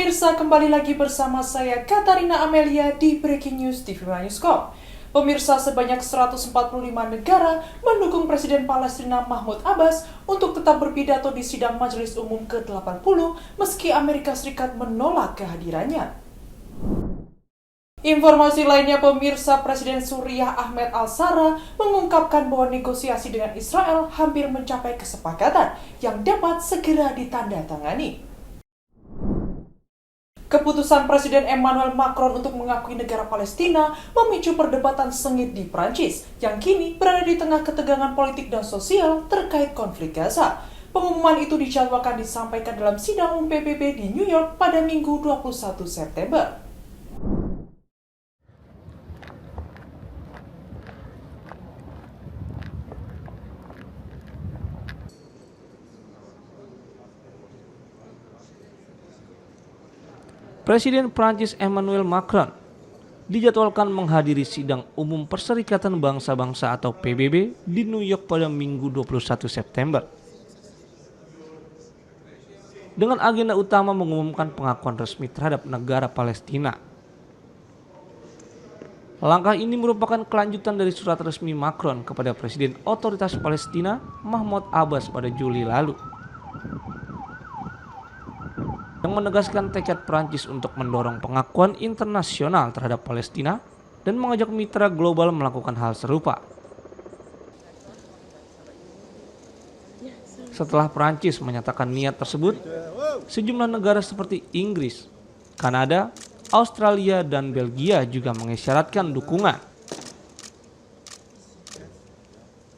Pemirsa, kembali lagi bersama saya Katarina Amelia di Breaking News TV Newscom. Pemirsa, sebanyak 145 negara mendukung Presiden Palestina Mahmud Abbas untuk tetap berpidato di sidang Majelis Umum ke-80 meski Amerika Serikat menolak kehadirannya. Informasi lainnya, pemirsa, Presiden Suriah Ahmed Al-Shara mengungkapkan bahwa negosiasi dengan Israel hampir mencapai kesepakatan yang dapat segera ditandatangani. Keputusan Presiden Emmanuel Macron untuk mengakui negara Palestina memicu perdebatan sengit di Prancis yang kini berada di tengah ketegangan politik dan sosial terkait konflik Gaza. Pengumuman itu dijadwalkan disampaikan dalam sidang umum PBB di New York pada Minggu 21 September. Presiden Prancis Emmanuel Macron dijadwalkan menghadiri sidang umum Perserikatan Bangsa-Bangsa atau PBB di New York pada Minggu 21 September. Dengan agenda utama mengumumkan pengakuan resmi terhadap negara Palestina. Langkah ini merupakan kelanjutan dari surat resmi Macron kepada Presiden Otoritas Palestina Mahmud Abbas pada Juli lalu, yang menegaskan tekad Prancis untuk mendorong pengakuan internasional terhadap Palestina dan mengajak mitra global melakukan hal serupa. Setelah Prancis menyatakan niat tersebut, sejumlah negara seperti Inggris, Kanada, Australia, dan Belgia juga mengisyaratkan dukungan.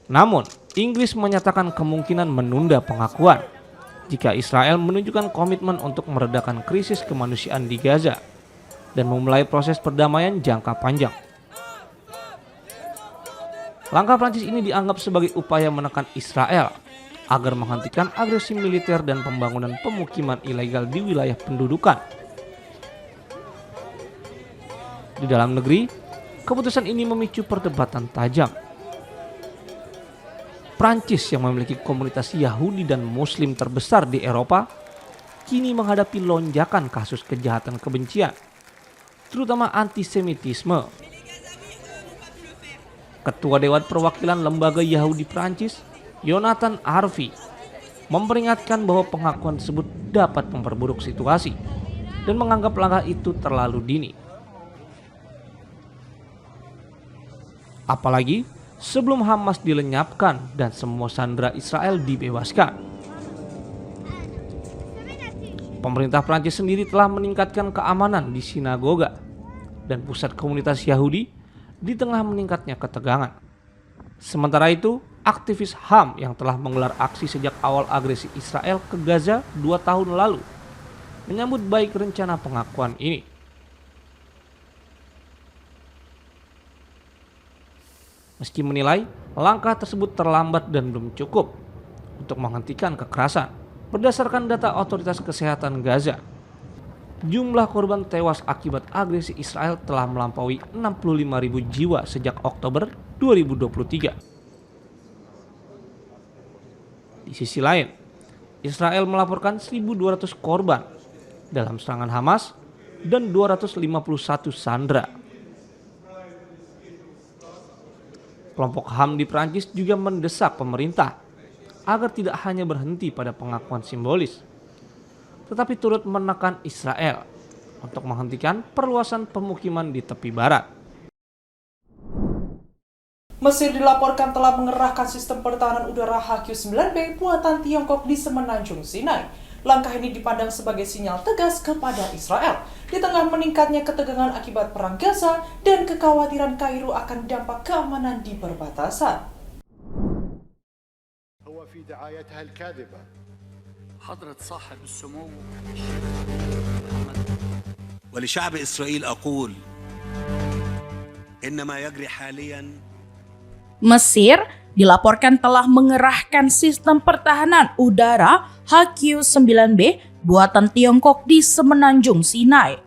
Namun, Inggris menyatakan kemungkinan menunda pengakuan jika Israel menunjukkan komitmen untuk meredakan krisis kemanusiaan di Gaza dan memulai proses perdamaian jangka panjang. Langkah Prancis ini dianggap sebagai upaya menekan Israel agar menghentikan agresi militer dan pembangunan pemukiman ilegal di wilayah pendudukan. Di dalam negeri, keputusan ini memicu perdebatan tajam. Prancis yang memiliki komunitas Yahudi dan Muslim terbesar di Eropa kini menghadapi lonjakan kasus kejahatan kebencian, terutama antisemitisme. Ketua Dewan Perwakilan Lembaga Yahudi Prancis, Jonathan Arfi, memperingatkan bahwa pengakuan tersebut dapat memperburuk situasi dan menganggap langkah itu terlalu dini. Apalagi sebelum Hamas dilenyapkan dan semua sandera Israel dibebaskan. Pemerintah Prancis sendiri telah meningkatkan keamanan di sinagoga dan pusat komunitas Yahudi di tengah meningkatnya ketegangan. Sementara itu, aktivis HAM yang telah menggelar aksi sejak awal agresi Israel ke Gaza 2 tahun lalu menyambut baik rencana pengakuan ini. Meski menilai langkah tersebut terlambat dan belum cukup untuk menghentikan kekerasan, berdasarkan data Otoritas Kesehatan Gaza, jumlah korban tewas akibat agresi Israel telah melampaui 65.000 jiwa sejak Oktober 2023. Di sisi lain, Israel melaporkan 1.200 korban dalam serangan Hamas dan 251 sandera. Kelompok HAM di Prancis juga mendesak pemerintah agar tidak hanya berhenti pada pengakuan simbolis, tetapi turut menekan Israel untuk menghentikan perluasan pemukiman di tepi barat. Mesir dilaporkan telah mengerahkan sistem pertahanan udara HQ-9B buatan Tiongkok di Semenanjung Sinai. Langkah ini dipandang sebagai sinyal tegas kepada Israel di tengah meningkatnya ketegangan akibat perang Gaza dan kekhawatiran Kairo akan dampak keamanan di perbatasan. ولشعب إسرائيل أقول إن ما يجري حاليا. Mesir dilaporkan telah mengerahkan sistem pertahanan udara HQ-9B buatan Tiongkok di Semenanjung Sinai.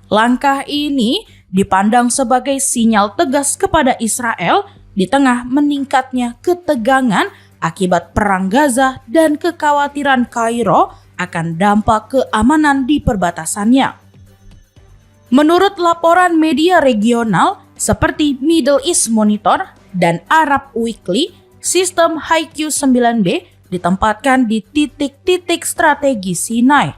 Langkah ini dipandang sebagai sinyal tegas kepada Israel di tengah meningkatnya ketegangan akibat perang Gaza dan kekhawatiran Kairo akan dampak keamanan di perbatasannya. Menurut laporan media regional seperti Middle East Monitor dan Arab Weekly, sistem HiQ-9B ditempatkan di titik-titik strategi Sinai.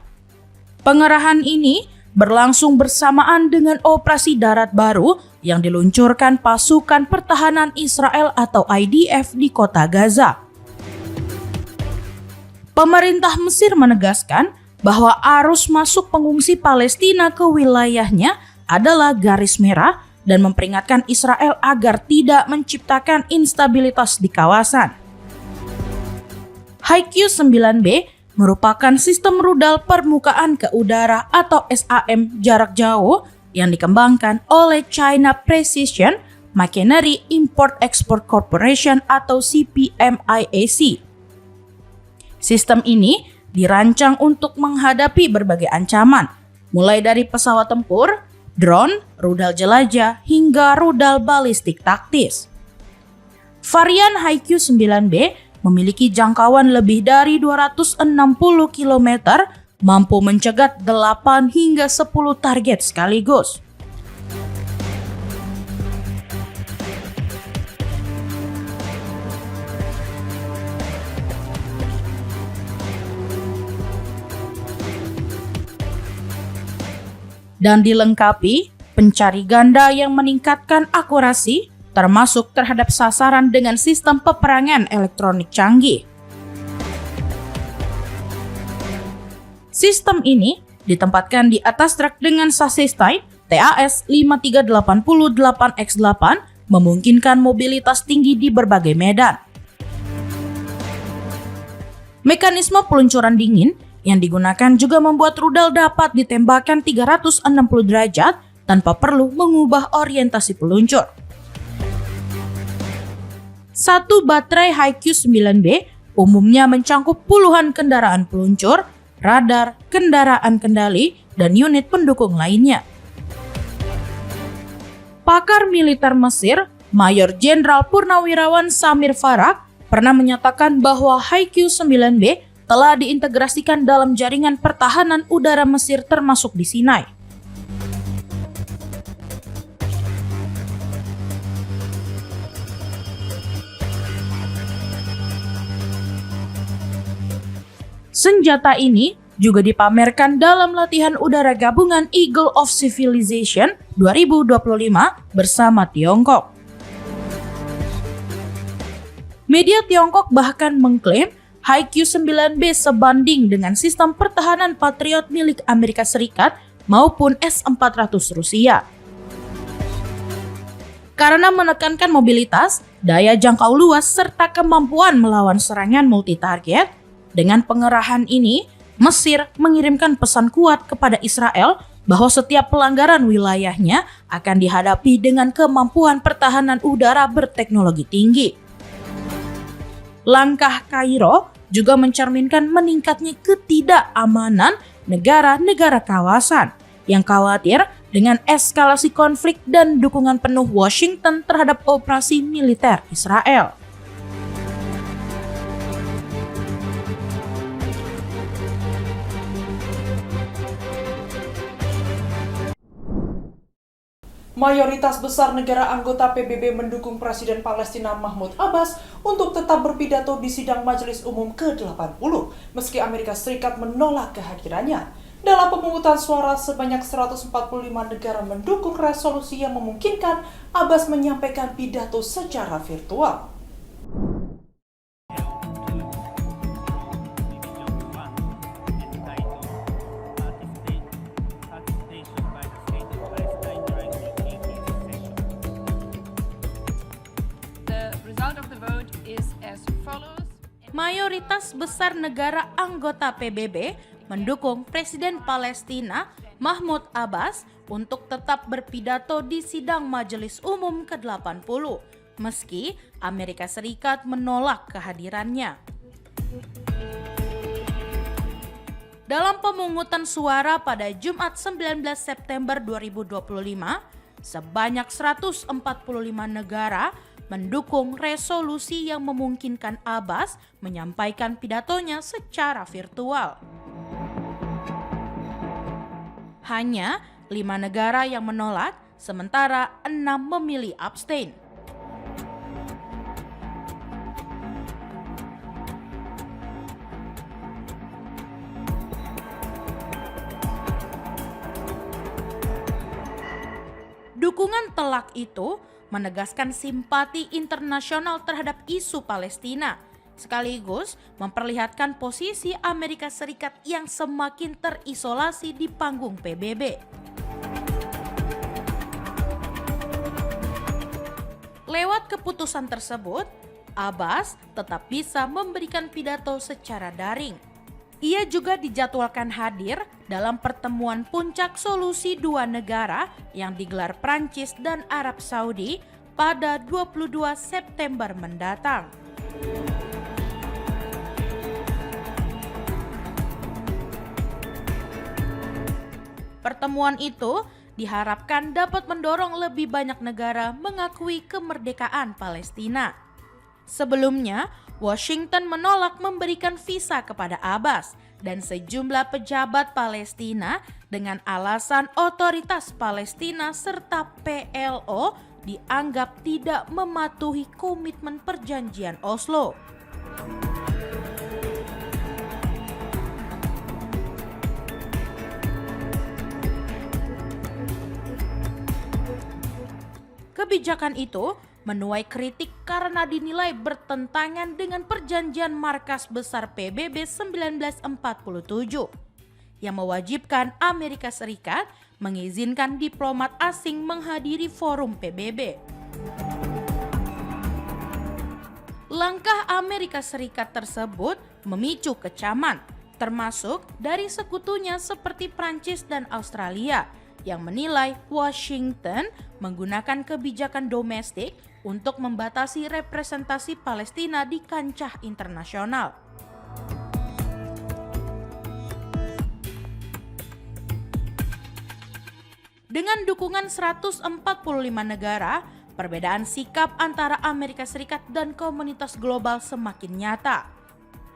Pengerahan ini berlangsung bersamaan dengan operasi darat baru yang diluncurkan pasukan pertahanan Israel atau IDF di kota Gaza. Pemerintah Mesir menegaskan bahwa arus masuk pengungsi Palestina ke wilayahnya adalah garis merah dan memperingatkan Israel agar tidak menciptakan instabilitas di kawasan. HiQ-9B merupakan sistem rudal permukaan ke udara atau SAM jarak jauh yang dikembangkan oleh China Precision Machinery Import-Export Corporation atau CPMIAC. Sistem ini dirancang untuk menghadapi berbagai ancaman, mulai dari pesawat tempur, drone, rudal jelajah, hingga rudal balistik taktis. Varian HiQ-9B memiliki jangkauan lebih dari 260 km, mampu mencegat 8 hingga 10 target sekaligus. Dan dilengkapi pencari ganda yang meningkatkan akurasi, termasuk terhadap sasaran dengan sistem peperangan elektronik canggih. Sistem ini ditempatkan di atas truk dengan sasis type TAS 5388X8 memungkinkan mobilitas tinggi di berbagai medan. Mekanisme peluncuran dingin yang digunakan juga membuat rudal dapat ditembakkan 360 derajat tanpa perlu mengubah orientasi peluncur. Satu baterai HiQ-9B umumnya mencangkup puluhan kendaraan peluncur, radar, kendaraan kendali, dan unit pendukung lainnya. Pakar militer Mesir, Mayor Jenderal Purnawirawan Samir Farak, pernah menyatakan bahwa HiQ-9B telah diintegrasikan dalam jaringan pertahanan udara Mesir termasuk di Sinai. Senjata ini juga dipamerkan dalam latihan udara gabungan Eagle of Civilization 2025 bersama Tiongkok. Media Tiongkok bahkan mengklaim HiQ-9B sebanding dengan sistem pertahanan Patriot milik Amerika Serikat maupun S-400 Rusia. Karena menekankan mobilitas, daya jangkau luas, serta kemampuan melawan serangan multi-target, dengan pengerahan ini, Mesir mengirimkan pesan kuat kepada Israel bahwa setiap pelanggaran wilayahnya akan dihadapi dengan kemampuan pertahanan udara berteknologi tinggi. Langkah Kairo juga mencerminkan meningkatnya ketidakamanan negara-negara kawasan yang khawatir dengan eskalasi konflik dan dukungan penuh Washington terhadap operasi militer Israel. Mayoritas besar negara anggota PBB mendukung Presiden Palestina Mahmud Abbas untuk tetap berpidato di sidang Majelis Umum ke-80, meski Amerika Serikat menolak kehadirannya. Dalam pemungutan suara, sebanyak 145 negara mendukung resolusi yang memungkinkan Abbas menyampaikan pidato secara virtual. Mayoritas besar negara anggota PBB mendukung Presiden Palestina Mahmud Abbas untuk tetap berpidato di sidang Majelis Umum ke-80, meski Amerika Serikat menolak kehadirannya. Dalam pemungutan suara pada Jumat 19 September 2025, sebanyak 145 negara mendukung resolusi yang memungkinkan Abbas menyampaikan pidatonya secara virtual. hanya 5 negara yang menolak, sementara 6 memilih abstain. Dukungan telak itu menegaskan simpati internasional terhadap isu Palestina, sekaligus memperlihatkan posisi Amerika Serikat yang semakin terisolasi di panggung PBB. Lewat keputusan tersebut, Abbas tetap bisa memberikan pidato secara daring. Ia juga dijadwalkan hadir dalam pertemuan puncak solusi dua negara yang digelar Prancis dan Arab Saudi pada 22 September mendatang. Pertemuan itu diharapkan dapat mendorong lebih banyak negara mengakui kemerdekaan Palestina. Sebelumnya, Washington menolak memberikan visa kepada Abbas dan sejumlah pejabat Palestina dengan alasan otoritas Palestina serta PLO dianggap tidak mematuhi komitmen perjanjian Oslo. Kebijakan itu menuai kritik karena dinilai bertentangan dengan perjanjian Markas Besar PBB 1947 yang mewajibkan Amerika Serikat mengizinkan diplomat asing menghadiri forum PBB. Langkah Amerika Serikat tersebut memicu kecaman, termasuk dari sekutunya seperti Prancis dan Australia, yang menilai Washington menggunakan kebijakan domestik untuk membatasi representasi Palestina di kancah internasional. Dengan dukungan 145 negara, perbedaan sikap antara Amerika Serikat dan komunitas global semakin nyata.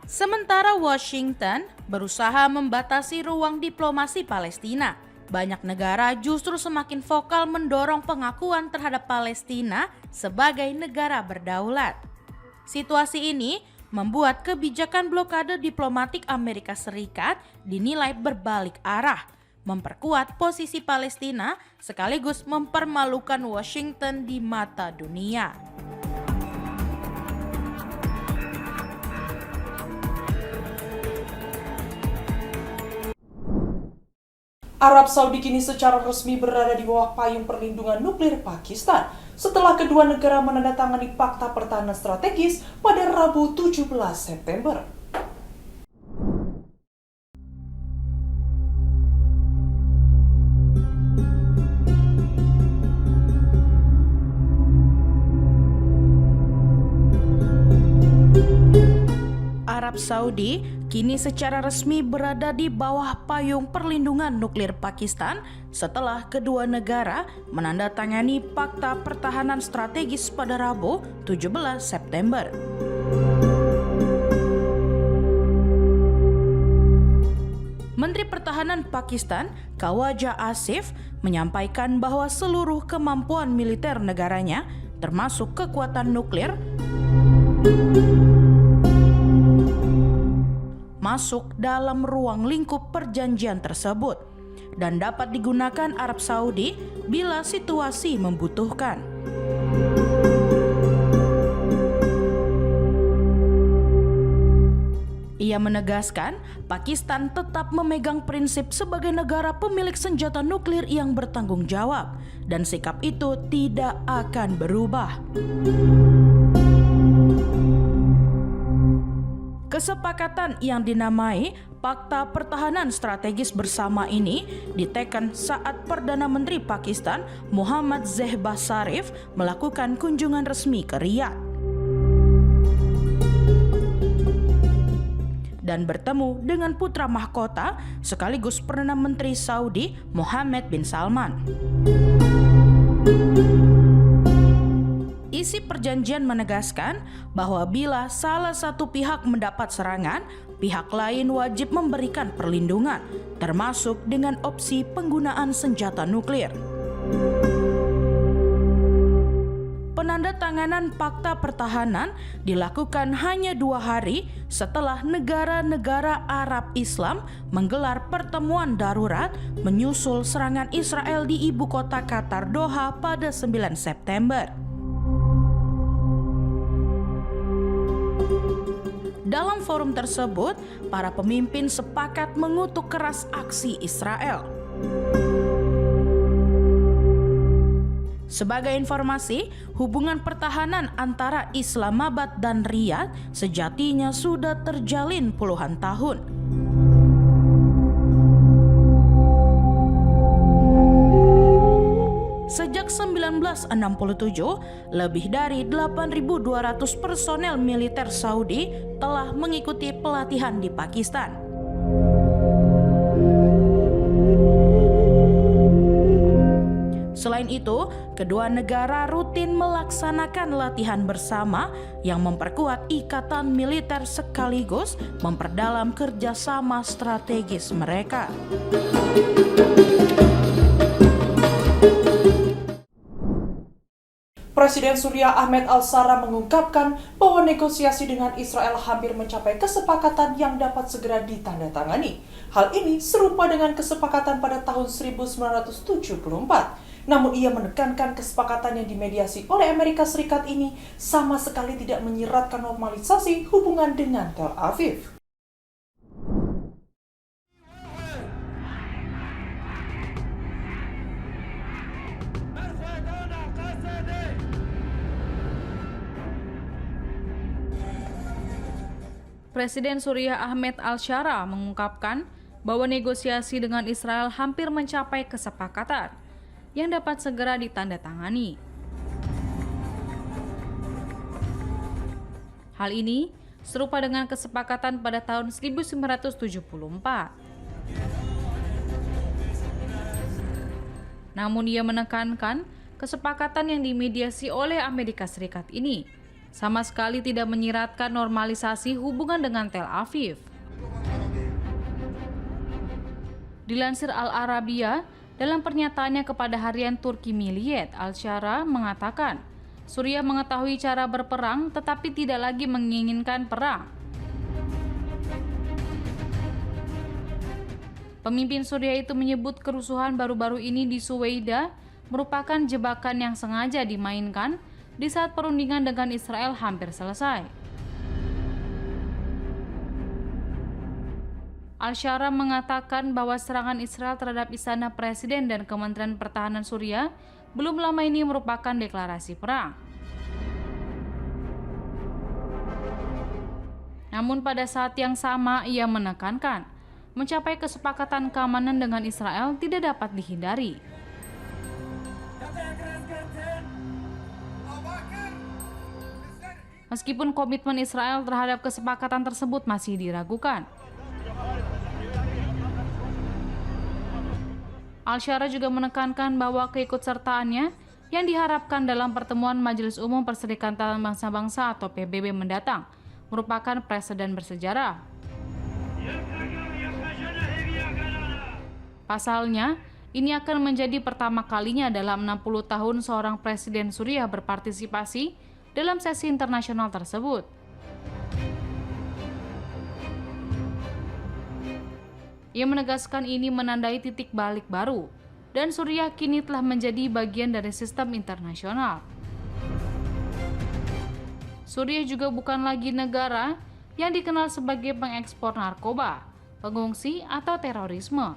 Sementara Washington berusaha membatasi ruang diplomasi Palestina, banyak negara justru semakin vokal mendorong pengakuan terhadap Palestina sebagai negara berdaulat. Situasi ini membuat kebijakan blokade diplomatik Amerika Serikat dinilai berbalik arah, memperkuat posisi Palestina sekaligus mempermalukan Washington di mata dunia. Arab Saudi kini secara resmi berada di bawah payung perlindungan nuklir Pakistan setelah kedua negara menandatangani Fakta Pertahanan Strategis pada Rabu 17 September. Arab Saudi kini secara resmi berada di bawah payung perlindungan nuklir Pakistan setelah kedua negara menandatangani Fakta Pertahanan Strategis pada Rabu 17 September. Menteri Pertahanan Pakistan, Khawaja Asif, menyampaikan bahwa seluruh kemampuan militer negaranya, termasuk kekuatan nuklir, masuk dalam ruang lingkup perjanjian tersebut dan dapat digunakan Arab Saudi bila situasi membutuhkan. Ia menegaskan Pakistan tetap memegang prinsip sebagai negara pemilik senjata nuklir yang bertanggung jawab dan sikap itu tidak akan berubah. Kesepakatan yang dinamai Fakta Pertahanan Strategis bersama ini diteken saat Perdana Menteri Pakistan Muhammad Shehbaz Sharif melakukan kunjungan resmi ke Riyadh dan bertemu dengan putra mahkota sekaligus Perdana Menteri Saudi Mohammed bin Salman. Isi perjanjian menegaskan bahwa bila salah satu pihak mendapat serangan, pihak lain wajib memberikan perlindungan, termasuk dengan opsi penggunaan senjata nuklir. Penandatanganan Fakta Pertahanan dilakukan hanya 2 hari setelah negara-negara Arab Islam menggelar pertemuan darurat menyusul serangan Israel di ibu kota Qatar Doha pada 9 September. Dalam forum tersebut, para pemimpin sepakat mengutuk keras aksi Israel. Sebagai informasi, hubungan pertahanan antara Islamabad dan Riyadh sejatinya sudah terjalin puluhan tahun. Sejak 1967, lebih dari 8.200 personel militer Saudi telah mengikuti pelatihan di Pakistan. Selain itu, kedua negara rutin melaksanakan latihan bersama yang memperkuat ikatan militer sekaligus memperdalam kerjasama strategis mereka. Presiden Suriah Ahmed Al-Shara mengungkapkan bahwa negosiasi dengan Israel hampir mencapai kesepakatan yang dapat segera ditandatangani. Hal ini serupa dengan kesepakatan pada tahun 1974. Namun ia menekankan kesepakatan yang dimediasi oleh Amerika Serikat ini sama sekali tidak menyiratkan normalisasi hubungan dengan Tel Aviv. Presiden Suriah Ahmed Al-Shara mengungkapkan bahwa negosiasi dengan Israel hampir mencapai kesepakatan yang dapat segera ditandatangani. Hal ini serupa dengan kesepakatan pada tahun 1974. Namun ia menekankan kesepakatan yang dimediasi oleh Amerika Serikat ini sama sekali tidak menyiratkan normalisasi hubungan dengan Tel Aviv. Dilansir Al-Arabiya, dalam pernyataannya kepada harian Turki Milliyet, Al-Shara mengatakan, Suriah mengetahui cara berperang tetapi tidak lagi menginginkan perang. Pemimpin Suriah itu menyebut kerusuhan baru-baru ini di Suwaida merupakan jebakan yang sengaja dimainkan di saat perundingan dengan Israel hampir selesai. Al-Shara mengatakan bahwa serangan Israel terhadap istana Presiden dan Kementerian Pertahanan Suriah belum lama ini merupakan deklarasi perang. Namun pada saat yang sama ia menekankan, mencapai kesepakatan keamanan dengan Israel tidak dapat dihindari. Meskipun komitmen Israel terhadap kesepakatan tersebut masih diragukan. Al-Shara juga menekankan bahwa keikutsertaannya yang diharapkan dalam pertemuan Majelis Umum Perserikatan Bangsa-Bangsa atau PBB mendatang merupakan preseden bersejarah. Pasalnya, ini akan menjadi pertama kalinya dalam 60 tahun seorang presiden Suriah berpartisipasi dalam sesi internasional tersebut. Ia menegaskan ini menandai titik balik baru, dan Suriah kini telah menjadi bagian dari sistem internasional. Suriah juga bukan lagi negara yang dikenal sebagai pengekspor narkoba, pengungsi, atau terorisme.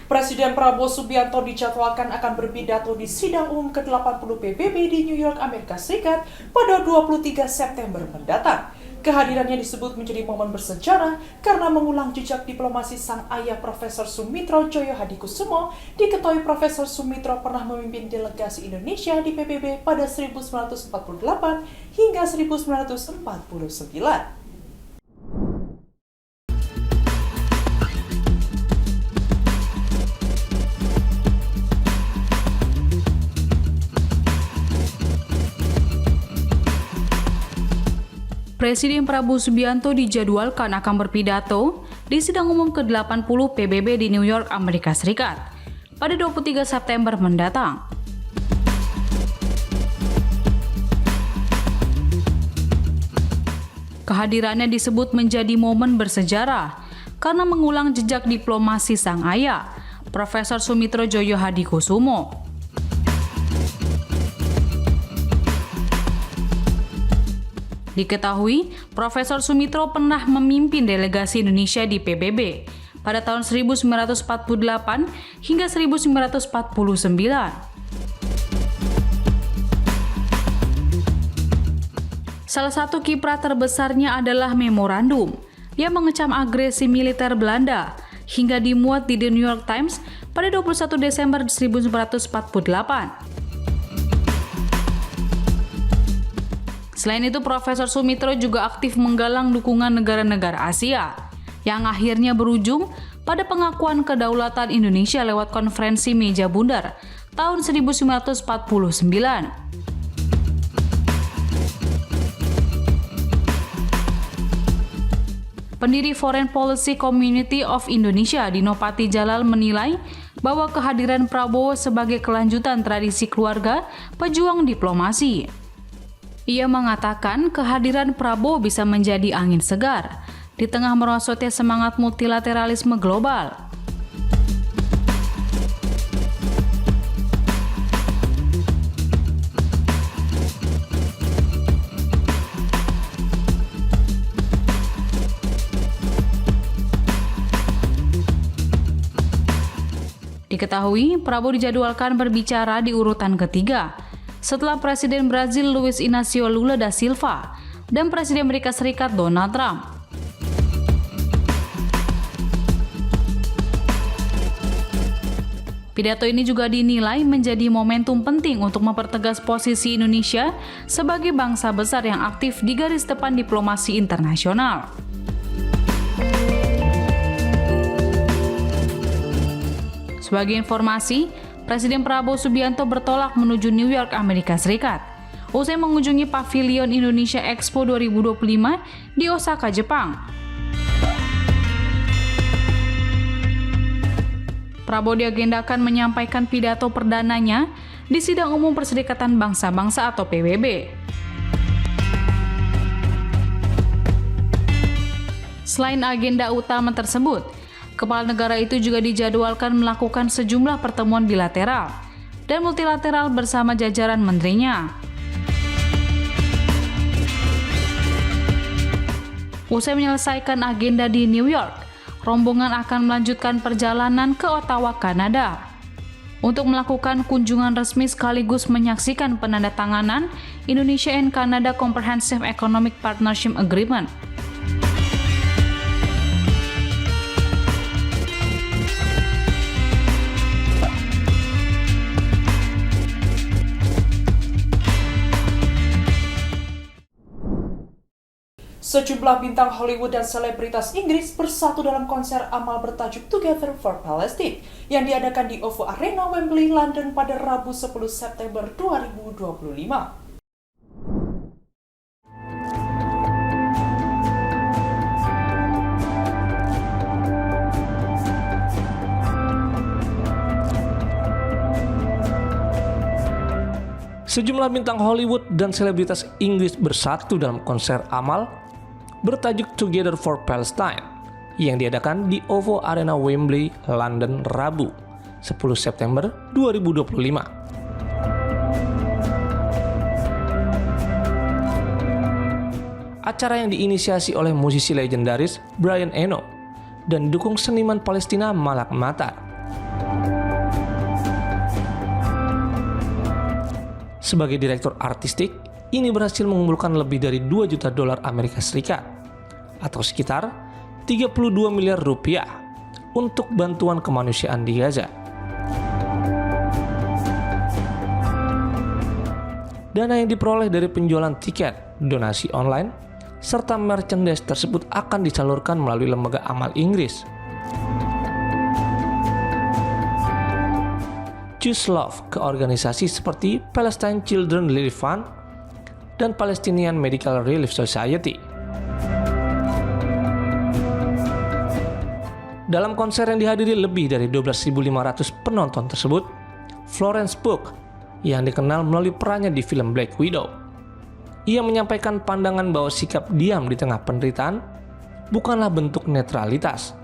Presiden Prabowo Subianto dijadwalkan akan berpidato di sidang umum ke-80 PBB di New York, Amerika Serikat pada 23 September mendatang. Kehadirannya disebut menjadi momen bersejarah karena mengulang jejak diplomasi sang ayah Profesor Sumitro Joyo Hadikusumo. Diketahui Profesor Sumitro pernah memimpin delegasi Indonesia di PBB pada 1948 hingga 1949. Presiden Prabowo Subianto dijadwalkan akan berpidato di sidang umum ke-80 PBB di New York, Amerika Serikat pada 23 September mendatang. Kehadirannya disebut menjadi momen bersejarah karena mengulang jejak diplomasi sang ayah, Profesor Sumitro Joyo Hadikusumo. Diketahui, Profesor Sumitro pernah memimpin delegasi Indonesia di PBB pada tahun 1948 hingga 1949. Salah satu kiprah terbesarnya adalah memorandum yang mengecam agresi militer Belanda hingga dimuat di The New York Times pada 21 Desember 1948. Selain itu, Profesor Sumitro juga aktif menggalang dukungan negara-negara Asia, yang akhirnya berujung pada pengakuan kedaulatan Indonesia lewat konferensi Meja Bundar tahun 1949. Pendiri Foreign Policy Community of Indonesia, Dino Pati Jalal, menilai bahwa kehadiran Prabowo sebagai kelanjutan tradisi keluarga pejuang diplomasi. Ia mengatakan kehadiran Prabowo bisa menjadi angin segar di tengah merosotnya semangat multilateralisme global. Diketahui, Prabowo dijadwalkan berbicara di urutan ketiga setelah Presiden Brazil Luiz Inácio Lula da Silva dan Presiden Amerika Serikat Donald Trump. Pidato ini juga dinilai menjadi momentum penting untuk mempertegas posisi Indonesia sebagai bangsa besar yang aktif di garis depan diplomasi internasional. Sebagai informasi, Presiden Prabowo Subianto bertolak menuju New York, Amerika Serikat, usai mengunjungi Pavilion Indonesia Expo 2025 di Osaka, Jepang. Prabowo diagendakan menyampaikan pidato perdananya di Sidang Umum Perserikatan Bangsa-Bangsa atau PBB. Selain agenda utama tersebut, kepala negara itu juga dijadwalkan melakukan sejumlah pertemuan bilateral dan multilateral bersama jajaran menterinya. Usai menyelesaikan agenda di New York, rombongan akan melanjutkan perjalanan ke Ottawa, Kanada, untuk melakukan kunjungan resmi sekaligus menyaksikan penandatanganan Indonesia and Canada Comprehensive Economic Partnership Agreement. Sejumlah bintang Hollywood dan selebritas Inggris bersatu dalam konser amal bertajuk Together for Palestine yang diadakan di OVO Arena Wembley, London pada Rabu 10 September 2025. Sejumlah bintang Hollywood dan selebritas Inggris bersatu dalam konser amal bertajuk Together for Palestine yang diadakan di OVO Arena Wembley, London, Rabu 10 September 2025. Acara yang diinisiasi oleh musisi legendaris Brian Eno dan dukung seniman Palestina Malak Matar. Sebagai direktur artistik, ini berhasil mengumpulkan lebih dari 2 juta dolar Amerika Serikat atau sekitar 32 miliar rupiah untuk bantuan kemanusiaan di Gaza. Dana yang diperoleh dari penjualan tiket, donasi online, serta merchandise tersebut akan disalurkan melalui lembaga amal Inggris. Choose Love ke organisasi seperti Palestine Children Relief Fund dan Palestinian Medical Relief Society. Dalam konser yang dihadiri lebih dari 12.500 penonton tersebut, Florence Pugh yang dikenal melalui perannya di film Black Widow, ia menyampaikan pandangan bahwa sikap diam di tengah penderitaan bukanlah bentuk netralitas,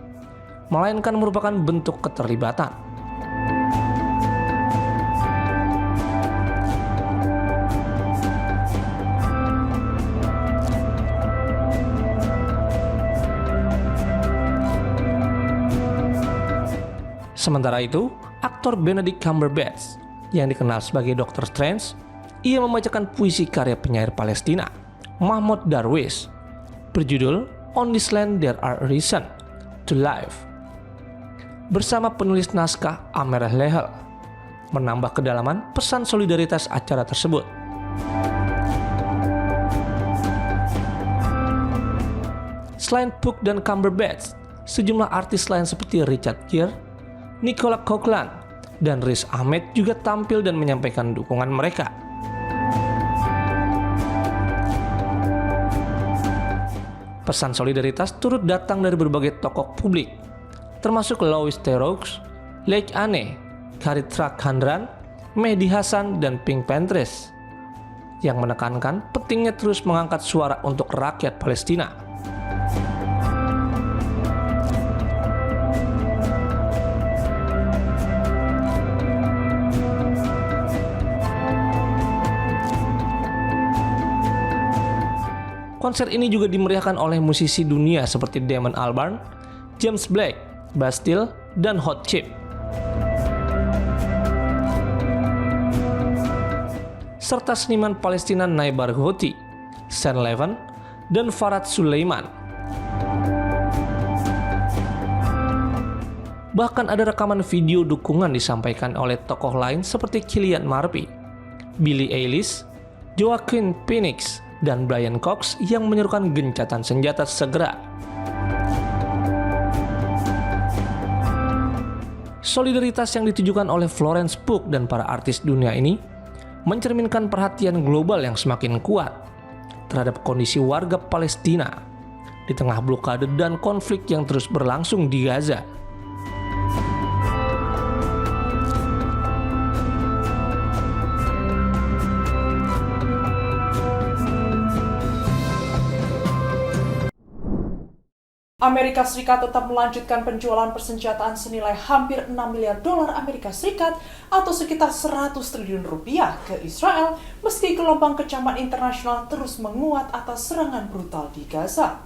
melainkan merupakan bentuk keterlibatan. Sementara itu, aktor Benedict Cumberbatch yang dikenal sebagai Dr. Strange, ia membacakan puisi karya penyair Palestina, Mahmoud Darwish, berjudul On This Land There Are Reasons to Live, bersama penulis naskah Amerah Lehel, menambah kedalaman pesan solidaritas acara tersebut. Selain Pugh dan Cumberbatch, sejumlah artis lain seperti Richard Gere, Nicola Coughlan, dan Riz Ahmed juga tampil dan menyampaikan dukungan mereka. Pesan solidaritas turut datang dari berbagai tokoh publik, termasuk Louis Theroux, Leigh Anne, Karitra Khandran, Mehdi Hasan, dan Pink Panthers, yang menekankan pentingnya terus mengangkat suara untuk rakyat Palestina. Konser ini juga dimeriahkan oleh musisi dunia seperti Damon Albarn, James Blake, Bastille, dan Hot Chip. Serta seniman Palestina Nay Barghouti, Sen Levin, dan Farhad Sulaiman. Bahkan ada rekaman video dukungan disampaikan oleh tokoh lain seperti Cillian Murphy, Billie Eilish, Joaquin Phoenix, dan Brian Cox yang menyerukan gencatan senjata segera. Solidaritas yang ditujukan oleh Florence Pugh dan para artis dunia ini mencerminkan perhatian global yang semakin kuat terhadap kondisi warga Palestina di tengah blokade dan konflik yang terus berlangsung di Gaza. Amerika Serikat tetap melanjutkan penjualan persenjataan senilai hampir 6 miliar dolar Amerika Serikat atau sekitar 100 triliun rupiah ke Israel meski gelombang kecaman internasional terus menguat atas serangan brutal di Gaza.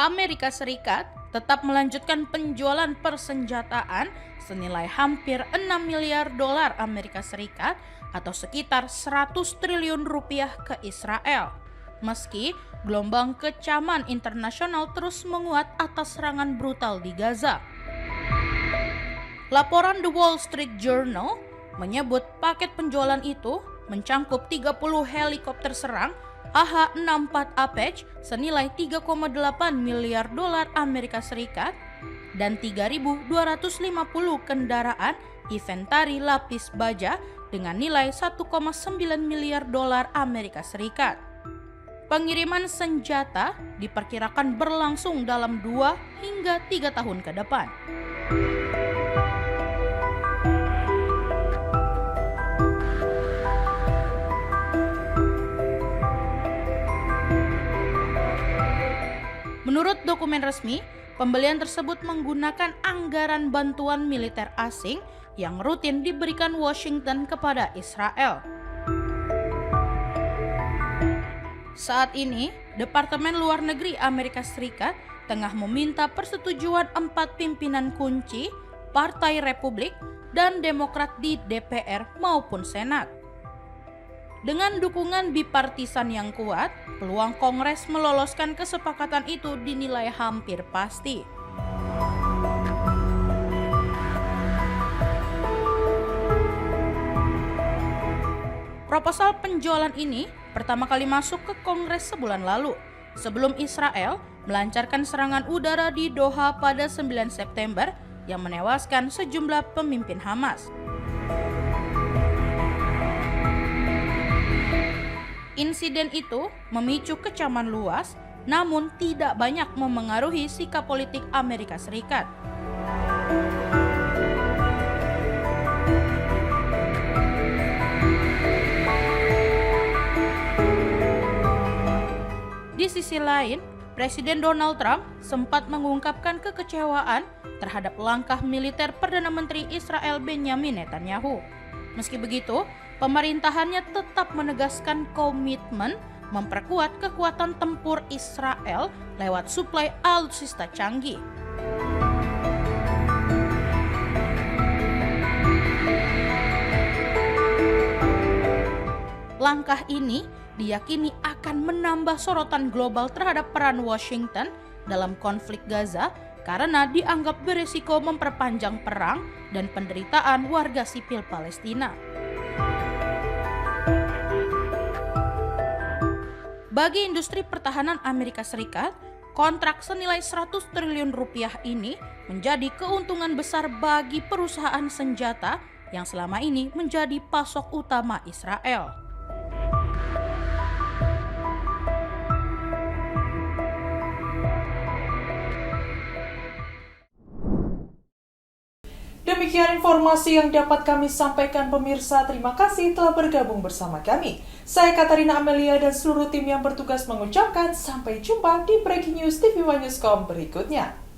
Amerika Serikat tetap melanjutkan penjualan persenjataan senilai hampir 6 miliar dolar Amerika Serikat atau sekitar 100 triliun rupiah ke Israel. Meski gelombang kecaman internasional terus menguat atas serangan brutal di Gaza. Laporan The Wall Street Journal menyebut paket penjualan itu mencangkup 30 helikopter serang AH-64 Apache senilai 3,8 miliar dolar Amerika Serikat dan 3.250 kendaraan inventari lapis baja dengan nilai 1,9 miliar dolar Amerika Serikat. Pengiriman senjata diperkirakan berlangsung dalam 2 hingga 3 tahun ke depan. Menurut dokumen resmi, pembelian tersebut menggunakan anggaran bantuan militer asing yang rutin diberikan Washington kepada Israel. Saat ini, Departemen Luar Negeri Amerika Serikat tengah meminta persetujuan 4 pimpinan kunci Partai Republik dan Demokrat di DPR maupun Senat. Dengan dukungan bipartisan yang kuat, peluang Kongres meloloskan kesepakatan itu dinilai hampir pasti. Proposal penjualan ini pertama kali masuk ke Kongres sebulan lalu, sebelum Israel melancarkan serangan udara di Doha pada 9 September yang menewaskan sejumlah pemimpin Hamas. Insiden itu memicu kecaman luas, namun tidak banyak memengaruhi sikap politik Amerika Serikat. Di sisi lain, Presiden Donald Trump sempat mengungkapkan kekecewaan terhadap langkah militer Perdana Menteri Israel Benjamin Netanyahu. Meski begitu, pemerintahannya tetap menegaskan komitmen memperkuat kekuatan tempur Israel lewat suplai alutsista canggih. Langkah ini diyakini akan menambah sorotan global terhadap peran Washington dalam konflik Gaza karena dianggap berisiko memperpanjang perang dan penderitaan warga sipil Palestina. Bagi industri pertahanan Amerika Serikat, kontrak senilai 100 triliun rupiah ini menjadi keuntungan besar bagi perusahaan senjata yang selama ini menjadi pasok utama Israel. Demikian informasi yang dapat kami sampaikan pemirsa. Terima kasih telah bergabung bersama kami. Saya Katarina Amelia dan seluruh tim yang bertugas mengucapkan sampai jumpa di Breaking News TV One Newscom berikutnya.